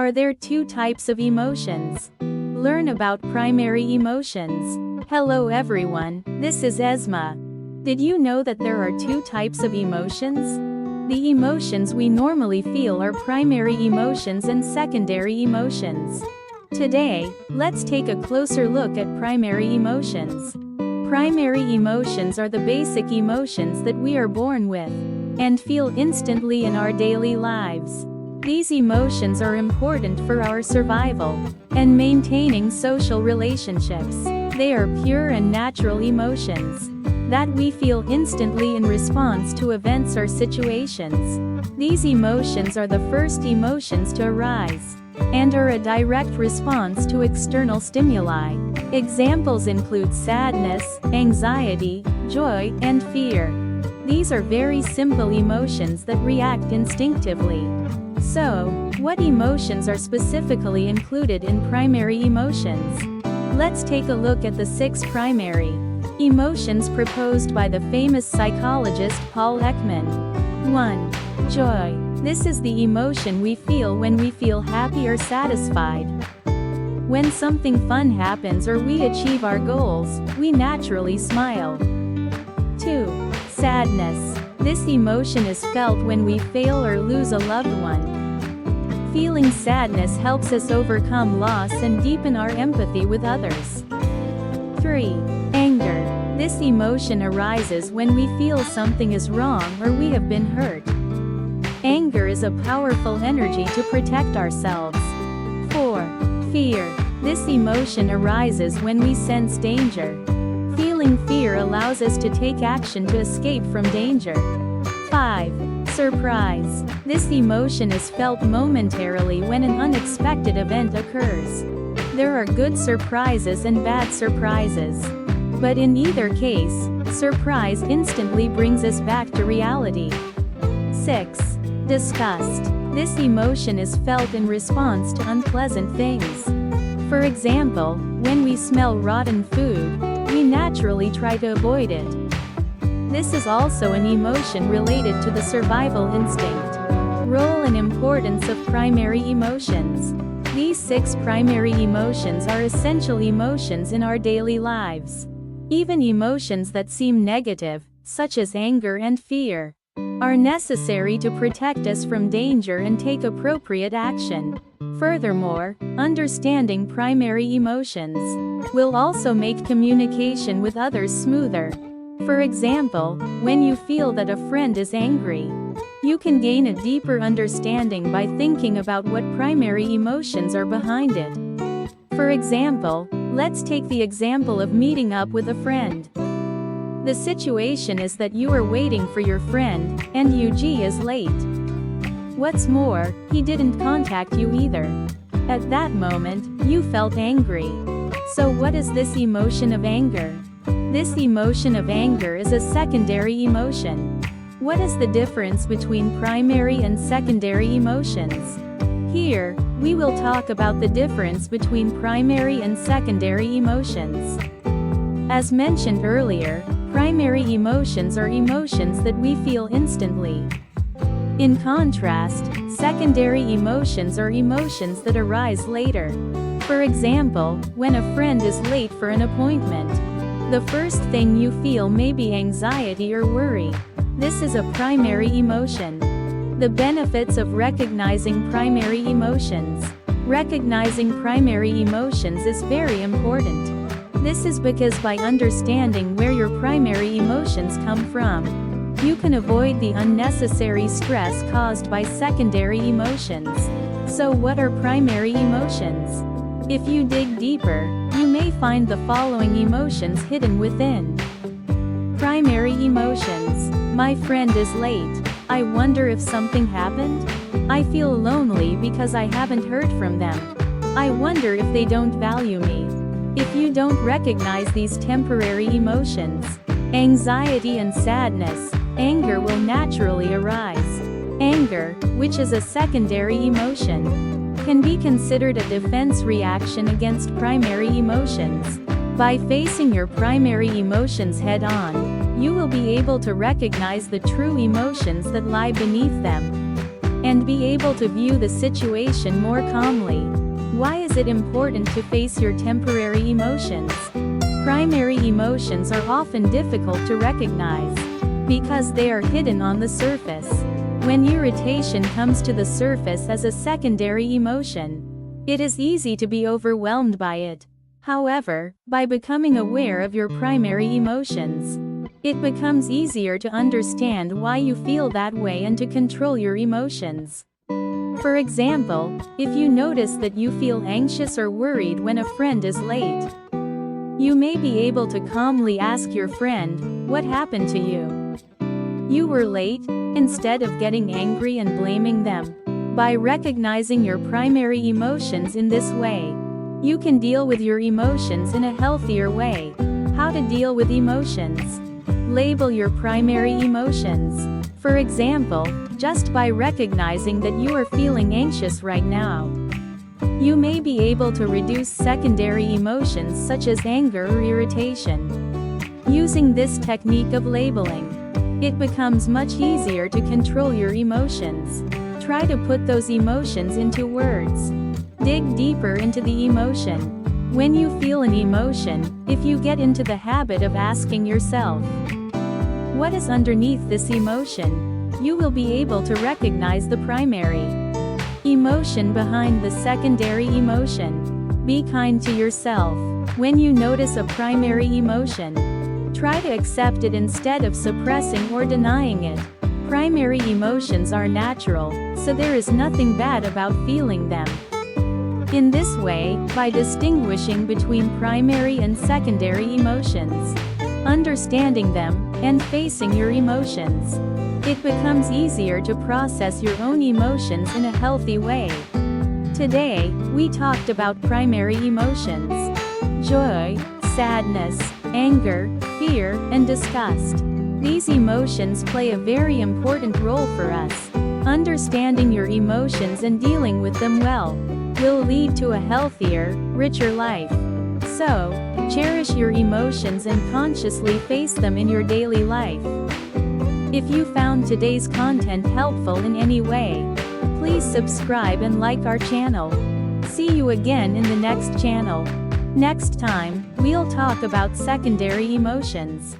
Are there two types of emotions? Learn about primary emotions. Hello everyone, this is Esma. Did you know that there are two types of emotions? The emotions we normally feel are primary emotions and secondary emotions. Today, let's take a closer look at primary emotions. Primary emotions are the basic emotions that we are born with and feel instantly in our daily lives. These emotions are important for our survival and maintaining social relationships. They are pure and natural emotions that we feel instantly in response to events or situations. These emotions are the first emotions to arise and are a direct response to external stimuli. Examples include sadness, anxiety, joy, and fear. These are very simple emotions that react instinctively. So, what emotions are specifically included in primary emotions? Let's take a look at the 6 primary emotions proposed by the famous psychologist Paul Ekman. 1. Joy. This is the emotion we feel when we feel happy or satisfied. When something fun happens or we achieve our goals, we naturally smile. 2. Sadness. This emotion is felt when we fail or lose a loved one. Feeling sadness helps us overcome loss and deepen our empathy with others. 3. Anger. This emotion arises when we feel something is wrong or we have been hurt. Anger is a powerful energy to protect ourselves. 4. Fear. This emotion arises when we sense danger. Feeling fear allows us to take action to escape from danger. 5. Surprise. This emotion is felt momentarily when an unexpected event occurs. There are good surprises and bad surprises. But in either case, surprise instantly brings us back to reality. 6. Disgust. This emotion is felt in response to unpleasant things. For example, when we smell rotten food, we naturally try to avoid it. This is also an emotion related to the survival instinct. Role and importance of primary emotions. These 6 primary emotions are essential emotions in our daily lives. Even emotions that seem negative, such as anger and fear, are necessary to protect us from danger and take appropriate action. Furthermore, understanding primary emotions will also make communication with others smoother. For example, when you feel that a friend is angry, you can gain a deeper understanding by thinking about what primary emotions are behind it. For example, let's take the example of meeting up with a friend. The situation is that you are waiting for your friend, and UG is late. What's more, he didn't contact you either. At that moment, you felt angry. So what is this emotion of anger? This emotion of anger is a secondary emotion. What is the difference between primary and secondary emotions? Here, we will talk about the difference between primary and secondary emotions. As mentioned earlier, primary emotions are emotions that we feel instantly. In contrast, secondary emotions are emotions that arise later. For example, when a friend is late for an appointment, the first thing you feel may be anxiety or worry. This is a primary emotion. The benefits of recognizing primary emotions. Recognizing primary emotions is very important. This is because by understanding where your primary emotions come from, you can avoid the unnecessary stress caused by secondary emotions. So what are primary emotions? If you dig deeper, you may find the following emotions hidden within. Primary emotions. My friend is late. I wonder if something happened? I feel lonely because I haven't heard from them. I wonder if they don't value me. If you don't recognize these temporary emotions, anxiety and sadness, anger will naturally arise. Anger, which is a secondary emotion, can be considered a defense reaction against primary emotions. By facing your primary emotions head-on, you will be able to recognize the true emotions that lie beneath them. and be able to view the situation more calmly. Why is it important to face your temporary emotions? Primary emotions are often difficult to recognize because they are hidden on the surface. When irritation comes to the surface as a secondary emotion, it is easy to be overwhelmed by it. However, by becoming aware of your primary emotions, it becomes easier to understand why you feel that way and to control your emotions. For example, if you notice that you feel anxious or worried when a friend is late, you may be able to calmly ask your friend, "What happened to you? You were late," instead of getting angry and blaming them. By recognizing your primary emotions in this way, you can deal with your emotions in a healthier way. How to deal with emotions? Label your primary emotions. For example, just by recognizing that you are feeling anxious right now, you may be able to reduce secondary emotions such as anger or irritation. Using this technique of labeling, it becomes much easier to control your emotions. Try to put those emotions into words. Dig deeper into the emotion. When you feel an emotion, if you get into the habit of asking yourself, "What is underneath this emotion?" you will be able to recognize the primary emotion behind the secondary emotion. Be kind to yourself. When you notice a primary emotion, try to accept it instead of suppressing or denying it. Primary emotions are natural, so there is nothing bad about feeling them. In this way, by distinguishing between primary and secondary emotions, understanding them, and facing your emotions, it becomes easier to process your own emotions in a healthy way. Today, we talked about primary emotions: joy, sadness, anger, fear, and disgust. These emotions play a very important role for us. Understanding your emotions and dealing with them well will lead to a healthier, richer life. So, cherish your emotions and consciously face them in your daily life. If you found today's content helpful in any way, please subscribe and like our channel. See you again in the next channel. Next time, we'll talk about secondary emotions.